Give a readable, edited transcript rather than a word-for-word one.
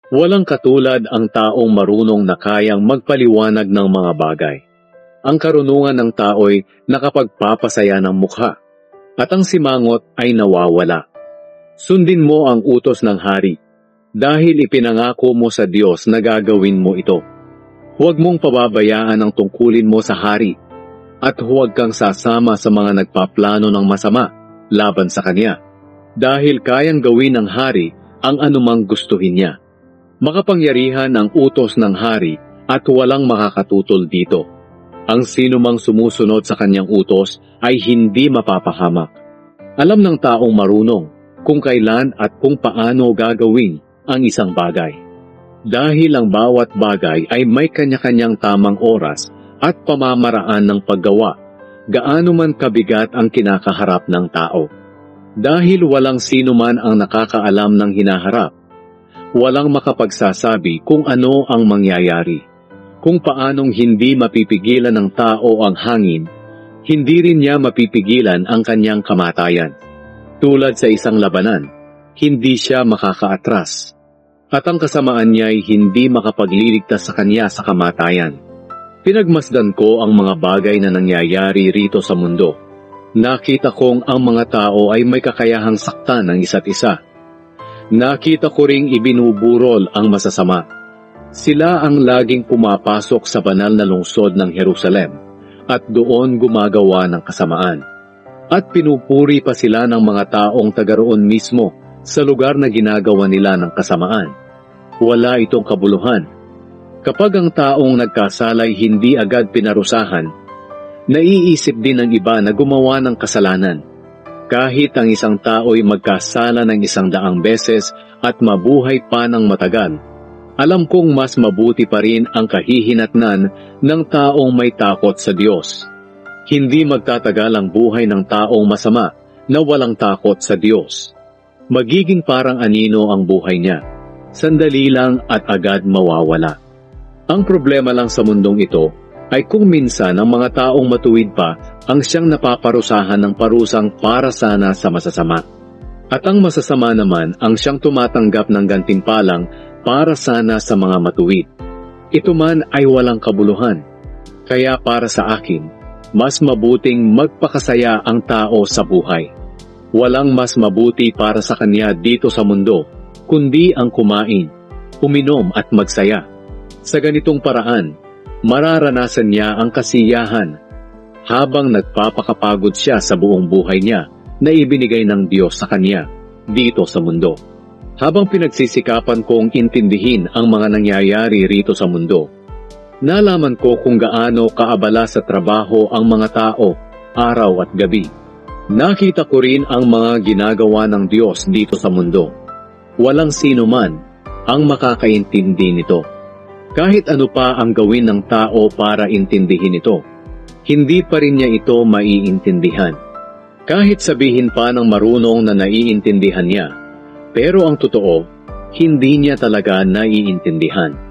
Walang katulad ang taong marunong na kayang magpaliwanag ng mga bagay. Ang karunungan ng tao'y nakapagpapasaya ng mukha, at ang simangot ay nawawala. Sundin mo ang utos ng hari, dahil ipinangako mo sa Diyos na gagawin mo ito. Huwag mong pababayaan ang tungkulin mo sa hari, at huwag kang sasama sa mga nagpaplano ng masama laban sa kanya, dahil kayang gawin ng hari ang anumang gustuhin niya. Makapangyarihan ang utos ng hari at walang makakatutol dito. Ang sinumang sumusunod sa kanyang utos ay hindi mapapahamak. Alam ng taong marunong kung kailan at kung paano gagawin ang isang bagay. Dahil ang bawat bagay ay may kanya-kanyang tamang oras at pamamaraan ng paggawa, gaano man kabigat ang kinakaharap ng tao. Dahil walang sino man ang nakakaalam ng hinaharap, walang makapagsasabi kung ano ang mangyayari. Kung paanong hindi mapipigilan ng tao ang hangin, hindi rin niya mapipigilan ang kanyang kamatayan. Tulad sa isang labanan, hindi siya makakaatras, at ang kasamaan niya ay hindi makapagliligtas sa kanya sa kamatayan. Pinagmasdan ko ang mga bagay na nangyayari rito sa mundo. Nakita kong ang mga tao ay may kakayahang saktan ng isa't isa. Nakita ko ring ibinuburol ang masasama. Sila ang laging pumapasok sa banal na lungsod ng Jerusalem at doon gumagawa ng kasamaan. At pinupuri pa sila ng mga taong taga roon mismo sa lugar na ginagawa nila ng kasamaan. Wala itong kabuluhan. Kapag ang taong nagkasalay hindi agad pinarusahan, naiisip din ng iba na gumawa ng kasalanan. Kahit ang isang tao'y magkasala ng 100 beses at mabuhay pa ng matagal, alam kong mas mabuti pa rin ang kahihinatnan ng taong may takot sa Diyos. Hindi magtatagal ang buhay ng taong masama na walang takot sa Diyos. Magiging parang anino ang buhay niya. Sandali lang at agad mawawala. Ang problema lang sa mundong ito ay kung minsan ang mga taong matuwid pa ang siyang napaparusahan ng parusang para sana sa masasama. At ang masasama naman ang siyang tumatanggap ng gantimpalang para sana sa mga matuwid. Ito man ay walang kabuluhan. Kaya para sa akin, mas mabuting magpakasaya ang tao sa buhay. Walang mas mabuti para sa kanya dito sa mundo, kundi ang kumain, uminom at magsaya. Sa ganitong paraan, mararanasan niya ang kasiyahan habang nagpapakapagod siya sa buong buhay niya na ibinigay ng Diyos sa kanya dito sa mundo. Habang pinagsisikapan kong intindihin ang mga nangyayari rito sa mundo, nalaman ko kung gaano kaabala sa trabaho ang mga tao araw at gabi. Nakita ko rin ang mga ginagawa ng Diyos dito sa mundo. Walang sino man ang makakaintindi nito. Kahit ano pa ang gawin ng tao para intindihin ito, hindi pa rin niya ito maiintindihan. Kahit sabihin pa ng marunong na naiintindihan niya, pero ang totoo, hindi niya talaga naiintindihan.